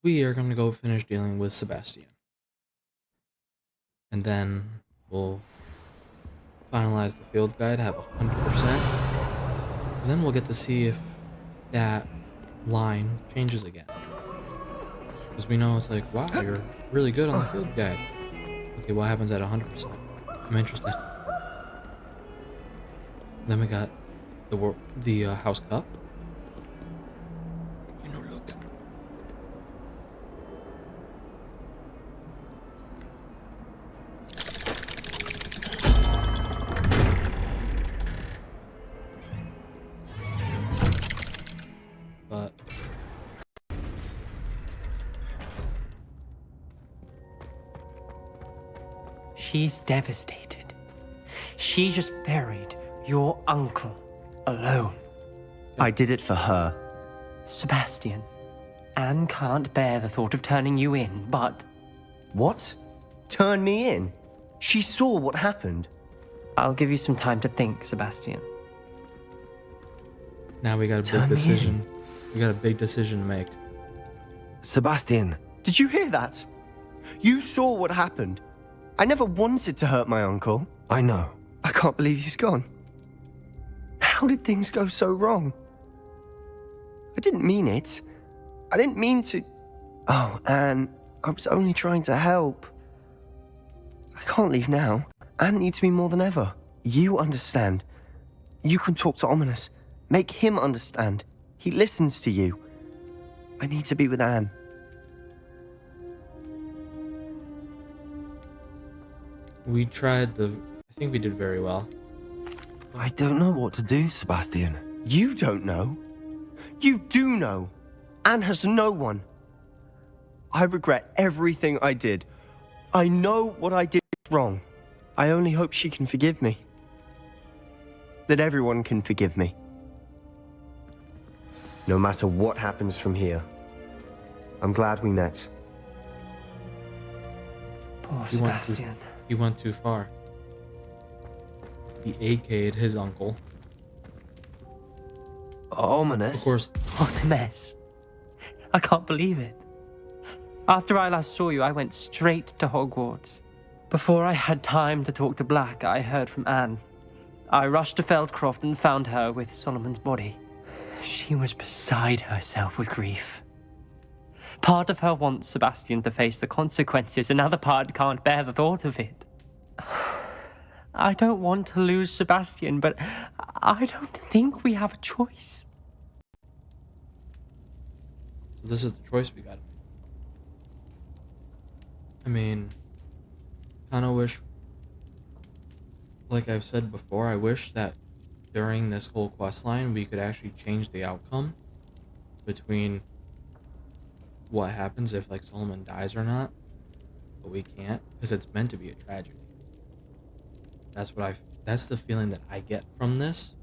we are going to go finish dealing with Sebastian. And then we'll finalize the field guide, have 100%. Because then we'll get to see if that line changes again. Because we know it's like, wow, you're really good on the field guide. Okay, what happens at 100%? I'm interested. Then we got the house cup. Look. But she's devastated. She just buried your uncle alone. I did it for her. Sebastian, Anne can't bear the thought of turning you in, but What? Turn me in? She saw what happened. I'll give you some time to think, Sebastian. now we got a Turn big me decision. We got a big decision to make. Sebastian, did you hear that? You saw what happened. I never wanted to hurt my uncle. I know. I can't believe he's gone. How did things go so wrong? I didn't mean it. I didn't mean to... Oh, Anne, I was only trying to help. I can't leave now. Anne needs me more than ever. You understand. You can talk to Ominous. Make him understand. He listens to you. I need to be with Anne. We tried I think we did very well. I don't know what to do, Sebastian. You don't know. You do know. Anne has no one. I regret everything I did. I know what I did wrong. I only hope she can forgive me. That everyone can forgive me. No matter what happens from here. I'm glad we met. Poor He went too- Sebastian. He went too far. He AK'd his uncle. Ominous. Of course, What a mess. I can't believe it. After I last saw you, I went straight to Hogwarts. Before I had time to talk to Black, I heard from Anne. I rushed to Feldcroft and found her with Solomon's body. She was beside herself with grief. Part of her wants Sebastian to face the consequences, another part can't bear the thought of it. I don't want to lose Sebastian, but I don't think we have a choice. this is the choice we got to make. I mean, kind of wish, like I've said before, I wish that during this whole quest line we could actually change the outcome between what happens if like Solomon dies or not, but we can't because it's meant to be a tragedy. That's the feeling that I get from this,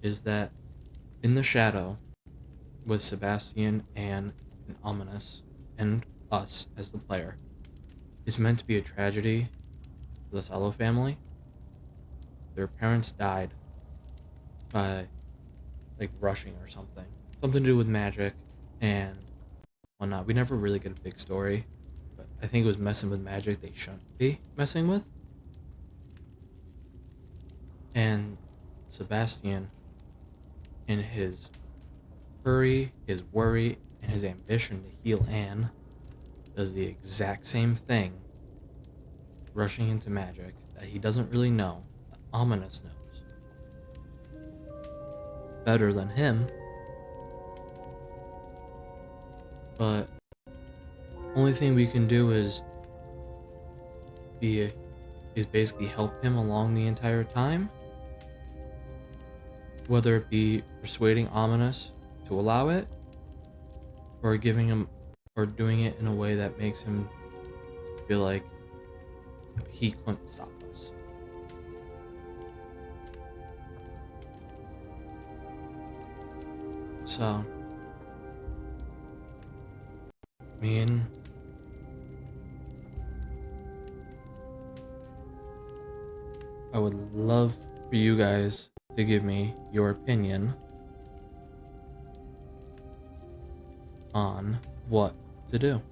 is that in the shadow with Sebastian and Ominous and us as the player, it's meant to be a tragedy for the Salo family. Their parents died by like rushing or something. Something to do with magic and whatnot. We never really get a big story, but I think it was messing with magic they shouldn't be messing with. And Sebastian, in his hurry, his worry, and his ambition to heal Anne, does the exact same thing, rushing into magic that he doesn't really know, that Ominous knows better than him. But only thing we can do is basically help him along the entire time. Whether it be persuading Ominous to allow it, or giving him, or doing it in a way that makes him feel like he couldn't stop us. So, I would love for you guys to give me your opinion on what to do.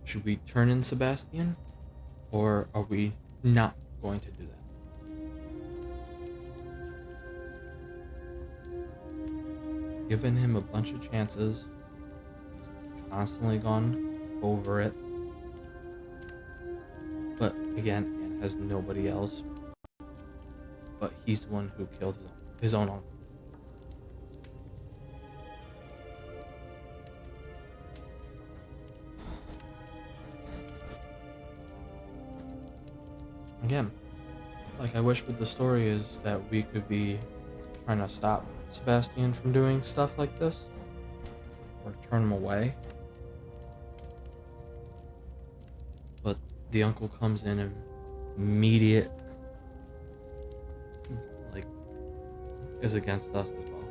Should we turn in Sebastian, or are we not going to do that? Given him a bunch of chances. He's constantly gone over it. But again, Anne has nobody else. But he's the one who killed his own uncle. Again, like I wish with the story is that we could be trying to stop Sebastian from doing stuff like this or turn him away. But the uncle comes in and immediate like is against us as well.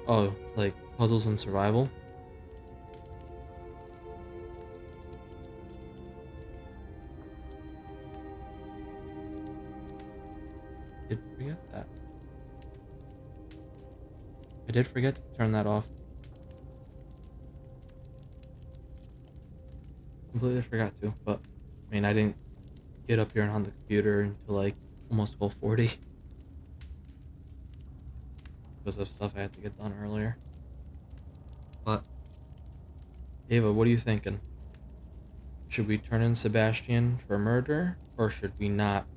Oh, like puzzles and survival. Did forget that. I did forget to turn that off. Completely forgot to, but I mean, I didn't get up here and on the computer until like almost 12:40 because of stuff I had to get done earlier. But Ava, what are you thinking? Should we turn in Sebastian for murder, or should we not?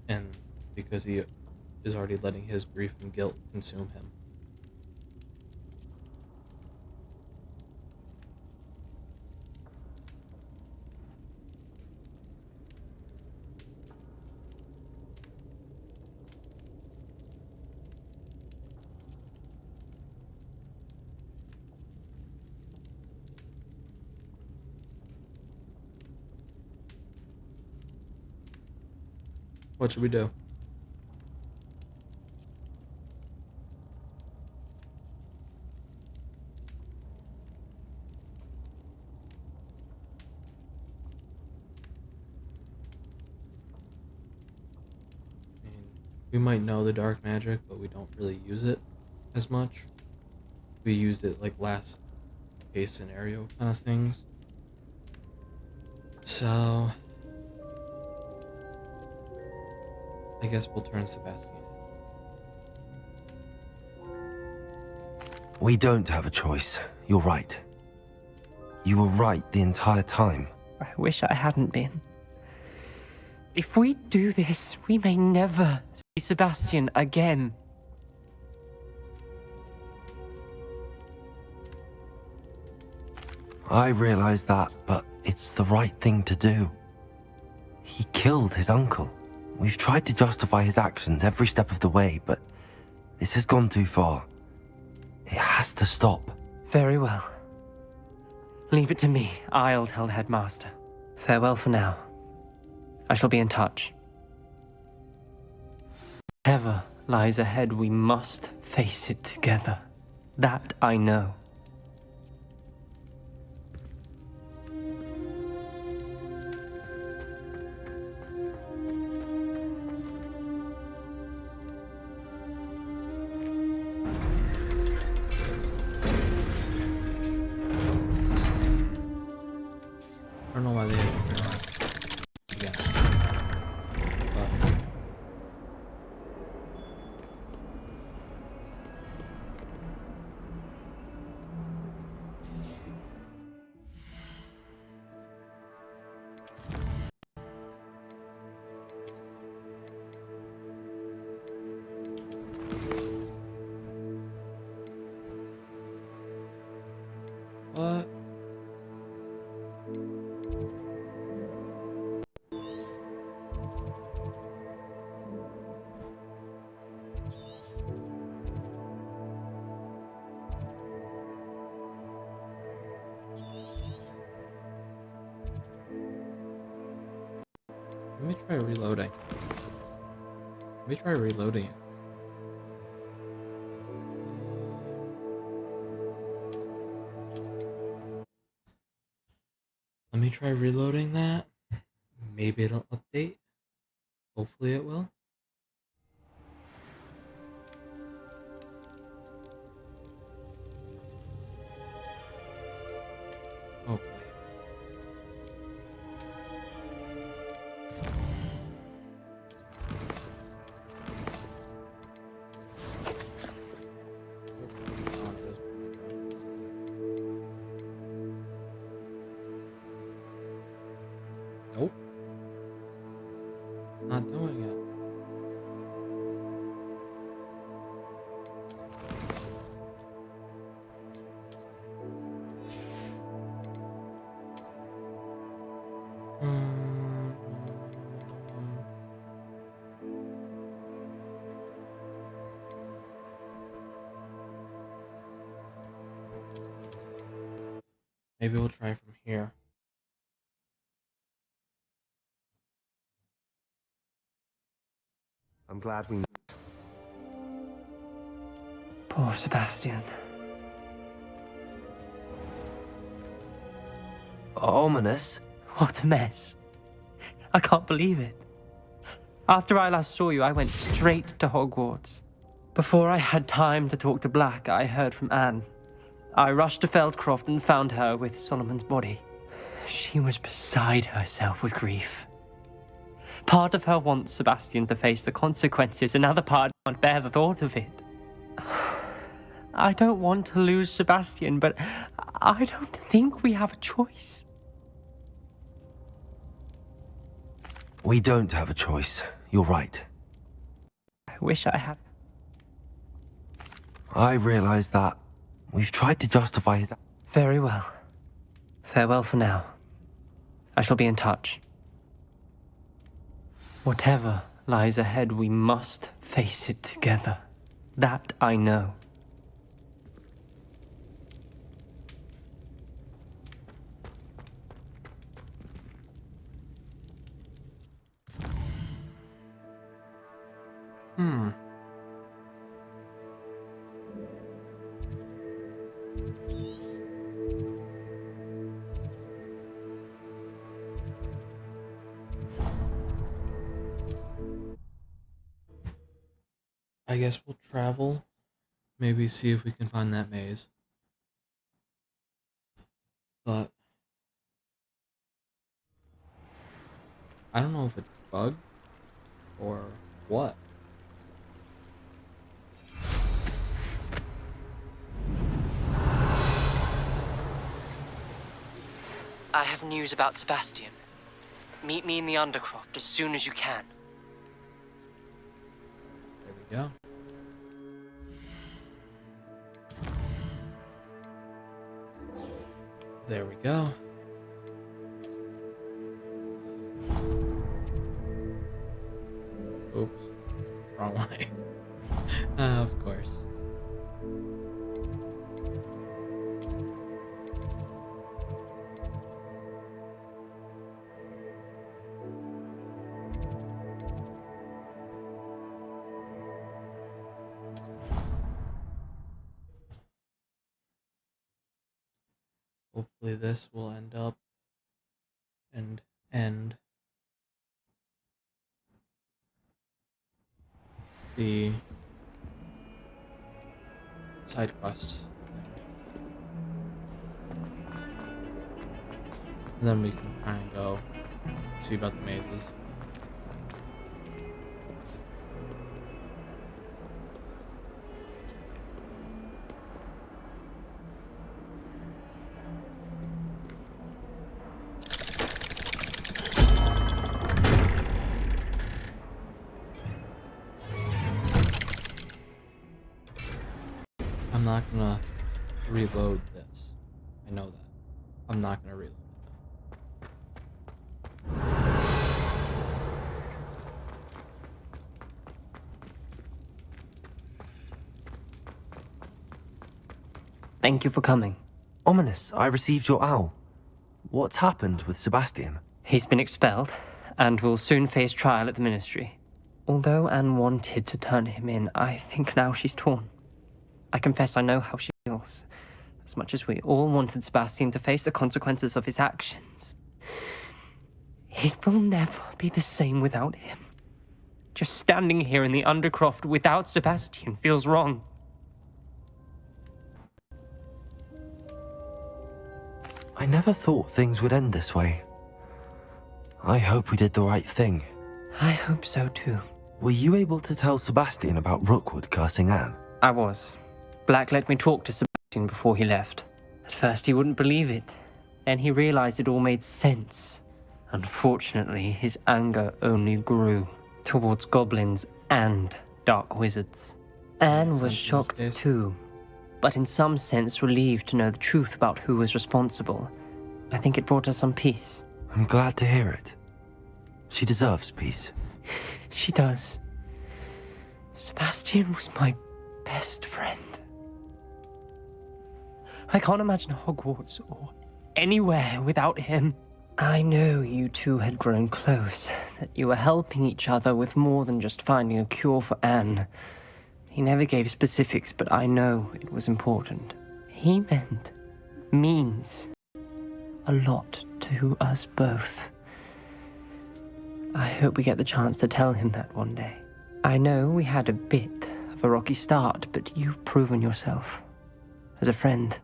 And because he is already letting his grief and guilt consume him. What should we do? I mean, we might know the dark magic, but we don't really use it as much. We used it like last case scenario kind of things. So I guess we'll turn Sebastian. We don't have a choice. You're right. You were right the entire time. I wish I hadn't been. If we do this, we may never see Sebastian again. I realize that, but it's the right thing to do. He killed his uncle. We've tried to justify his actions every step of the way, but this has gone too far. It has to stop. Very well. Leave it to me. I'll tell the headmaster. Farewell for now. I shall be in touch. Whatever lies ahead, we must face it together. That I know. I don't know why they haven't done that again. But what? Let me try reloading. Let me try reloading it. Let me try reloading that. Maybe it'll update. Hopefully it will. Oh boy. Maybe we'll try from here. I'm glad we... Poor Sebastian. Ominous? What a mess. I can't believe it. After I last saw you, I went straight to Hogwarts. Before I had time to talk to Black, I heard from Anne. I rushed to Feldcroft and found her with Solomon's body. She was beside herself with grief. Part of her wants Sebastian to face the consequences, another part can't bear the thought of it. I don't want to lose Sebastian, but I don't think we have a choice. We don't have a choice. You're right. I wish I had. I realize that we've tried to justify his... Very well. Farewell for now. I shall be in touch. Whatever lies ahead, we must face it together. That I know. I guess we'll travel. Maybe see if we can find that maze. But I don't know if it's bugged or what. I have news about Sebastian. Meet me in the Undercroft as soon as you can. There we go. There we go. Oops. Wrong way. Of course. Hopefully this will end up and end the side quest. And then we can kind of go see about the mazes. I'm not gonna reload this. I know that. I'm not gonna reload it though. Thank you for coming. Ominous, I received your owl. What's happened with Sebastian? He's been expelled, and will soon face trial at the Ministry. Although Anne wanted to turn him in, I think now she's torn. I confess I know how she feels. As much as we all wanted Sebastian to face the consequences of his actions. It will never be the same without him. Just standing here in the Undercroft without Sebastian feels wrong. I never thought things would end this way. I hope we did the right thing. I hope so too. Were you able to tell Sebastian about Rookwood cursing Anne? I was. Black let me talk to Sebastian before he left. At first he wouldn't believe it. Then he realized it all made sense. Unfortunately, his anger only grew towards goblins and dark wizards. Anne was shocked too, but in some sense relieved to know the truth about who was responsible. I think it brought her some peace. I'm glad to hear it. She deserves peace. She does. Sebastian was my best friend. I can't imagine Hogwarts or anywhere without him. I know you two had grown close, that you were helping each other with more than just finding a cure for Anne. He never gave specifics, but I know it was important. He means a lot to us both. I hope we get the chance to tell him that one day. I know we had a bit of a rocky start, but you've proven yourself as a friend.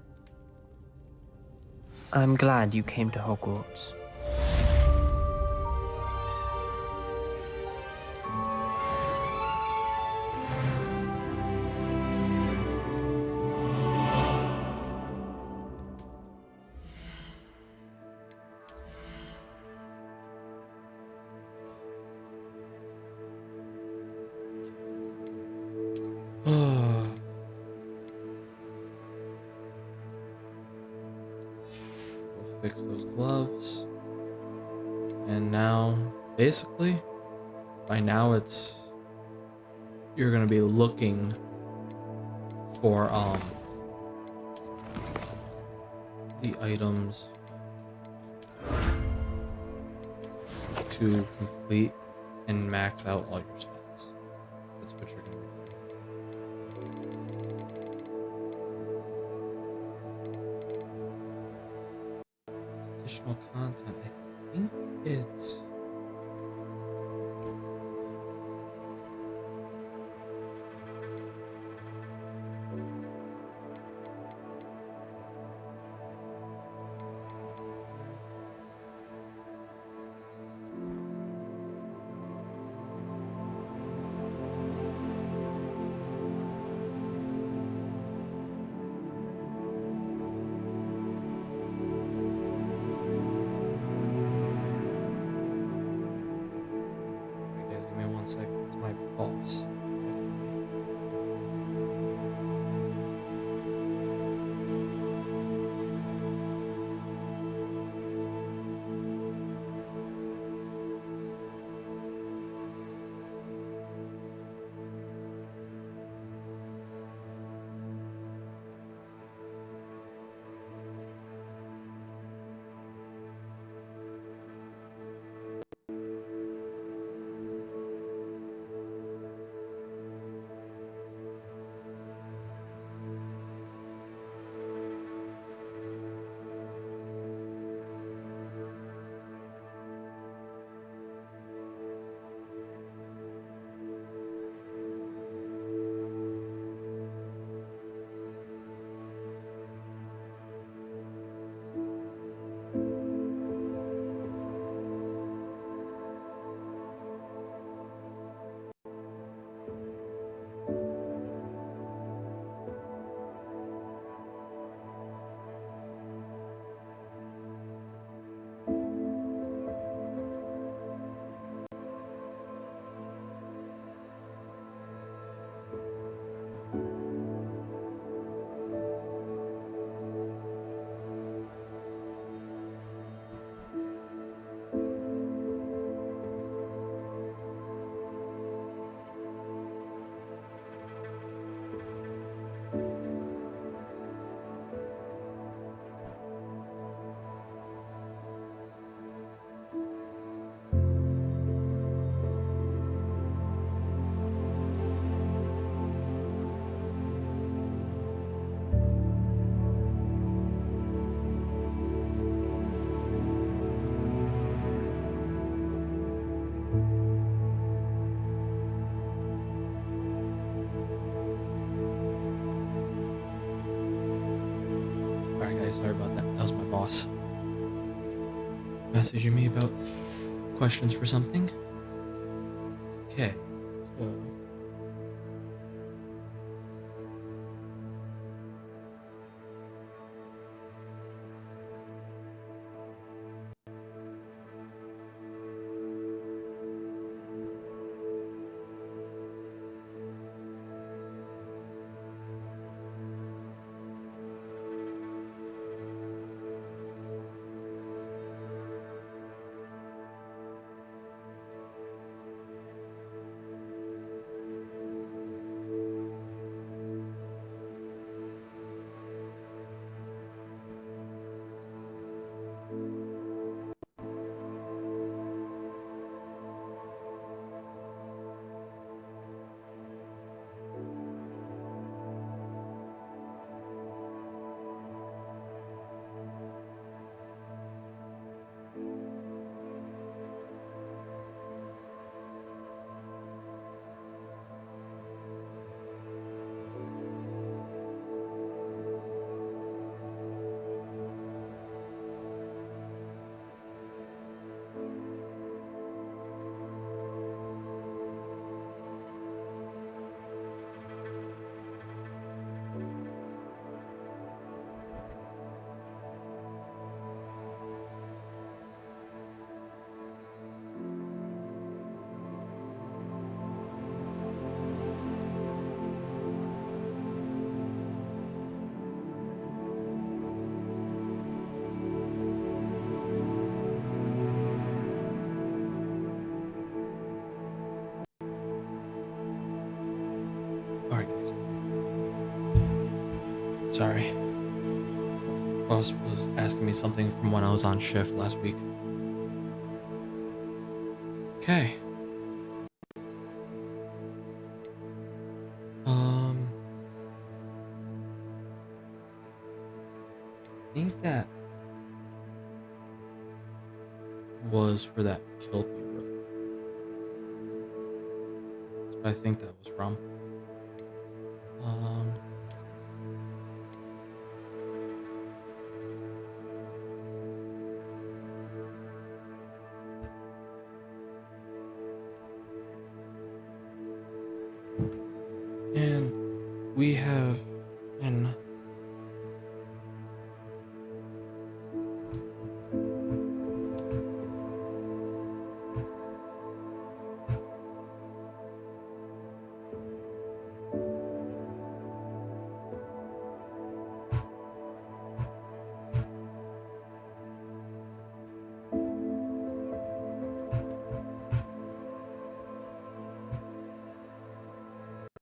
I'm glad you came to Hogwarts. We'll fix those gloves. And now, basically, by now you're gonna be looking for the items to complete and max out all your stats. That's what you're gonna do. Additional content. I think it's second. It's my boss. Alright guys, sorry about that. That was my boss messaging me about questions for something. Okay, so Sorry. Boss was asking me something from when I was on shift last week. Okay. I think that was for that Kilty room. That's what I think that was from. Um, and we have an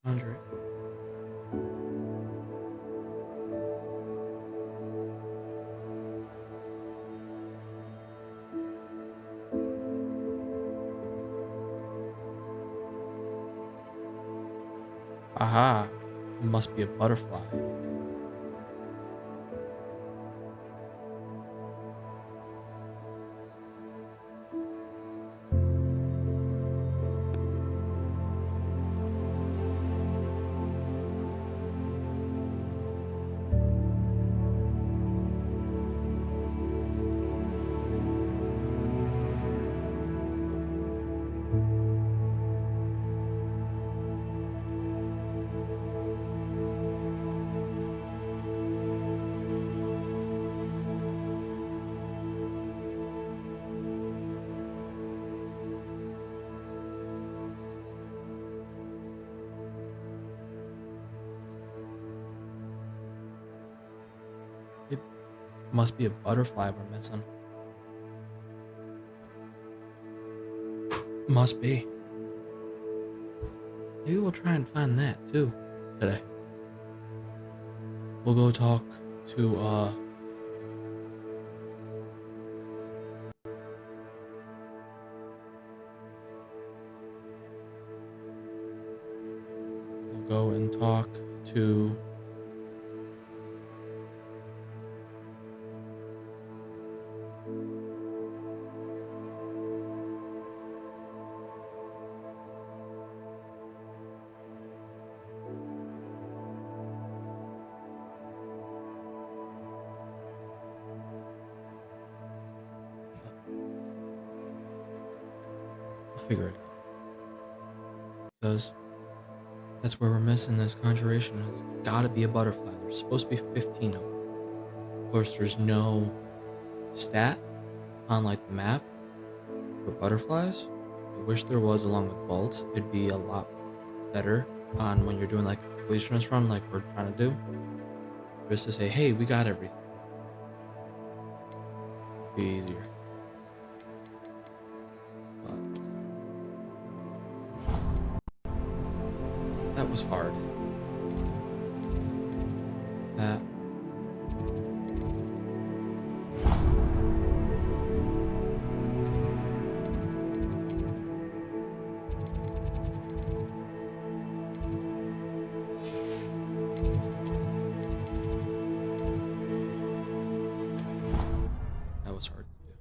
hundred. Aha, it must be a butterfly. It must be a butterfly we're missing. Must be. Maybe we'll try and find that too today. We'll go talk to we'll go and talk to we'll figure it out. Because that's where we're missing this conjuration. It's gotta be a butterfly. There's supposed to be 15 of them. Of course, there's no stat on like the map for butterflies. I wish there was along with vaults. It'd be a lot better on when you're doing like a completionist run like we're trying to do. Just to say, hey, we got everything. Be easier. But that was hard. That was hard to do.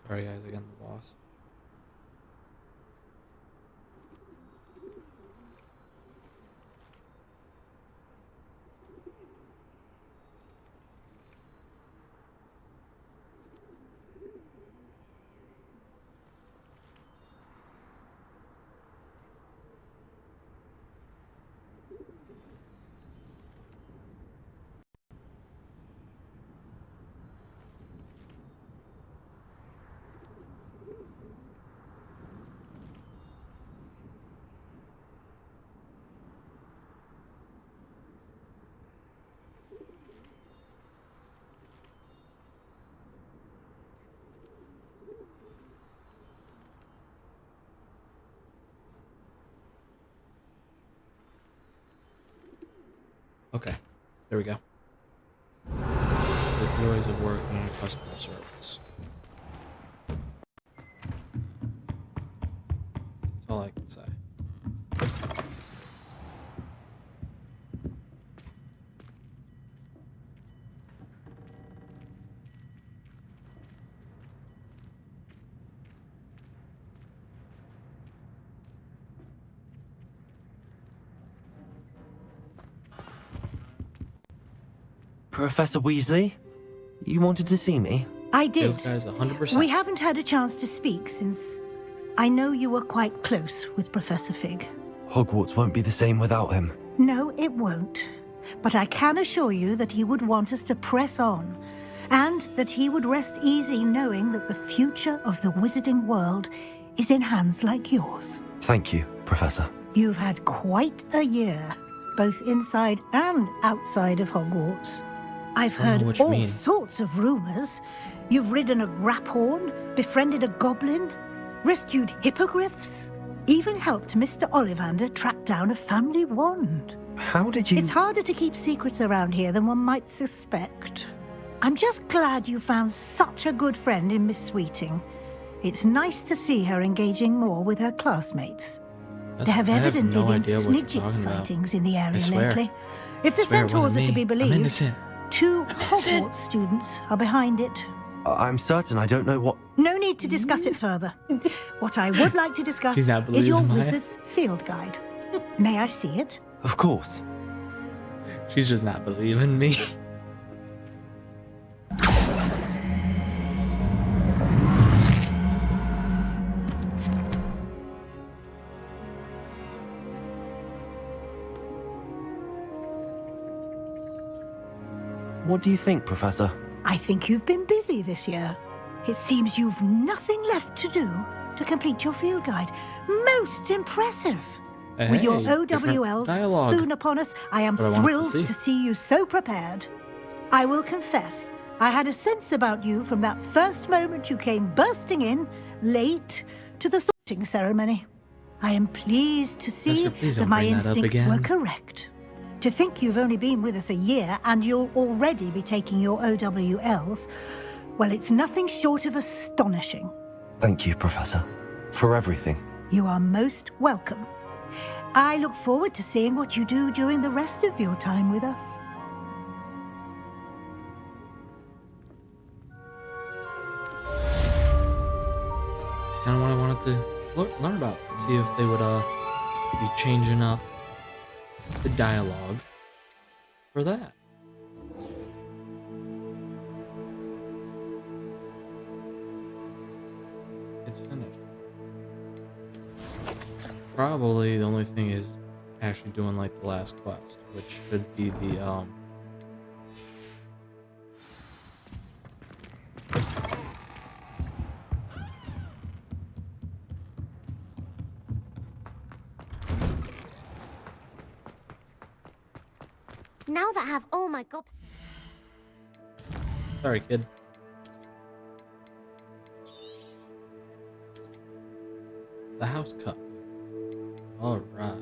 Sorry guys, again the boss. Okay, there we go. The joys of working in customer service. That's all I can say. Professor Weasley, you wanted to see me? I Those did. guys 100%. We haven't had a chance to speak since I know you were quite close with Professor Fig. Hogwarts won't be the same without him. No, it won't. But I can assure you that he would want us to press on, and that he would rest easy knowing that the future of the wizarding world is in hands like yours. Thank you, Professor. You've had quite a year, both inside and outside of Hogwarts. I've I don't know heard what you all mean. sorts of rumors. You've ridden a graphorn, befriended a goblin, rescued hippogriffs, even helped Mr. Ollivander track down a family wand. How did you... It's harder to keep secrets around here than one might suspect. I'm just glad you found such a good friend in Miss Sweeting. It's nice to see her engaging more with her classmates. There have I evidently no been idea what you're snidget talking about. sightings in the area swear. lately. If the I swear it centaurs wasn't are to me. be I'm believed, innocent. 2 innocent. Hogwarts students are behind it. I'm certain I don't know what... No need to discuss it further. What I would like to discuss She's not is your believing Maya. wizard's field guide. May I see it? Of course. She's just not believing me. What do you think, Professor? I think you've been busy this year. It seems you've nothing left to do to complete your field guide. Most impressive. With your Hey, different OWLs dialogue. soon upon us, I am What I wanted to thrilled see. to see you so prepared. I will confess, I had a sense about you from that first moment you came bursting in, late, to the sorting ceremony. I am pleased to see Esther, please that don't my bring that up instincts were again. correct. To think you've only been with us a year and you'll already be taking your OWLs, well, it's nothing short of astonishing. Thank you, Professor, for everything. You are most welcome. I look forward to seeing what you do during the rest of your time with us. Kind of what I wanted to learn about. See if they would be changing up the dialogue for that. It's finished. Probably the only thing is actually doing like the last quest, which should be the Now that I have all my gobs... sorry kid. The house cup. Alright.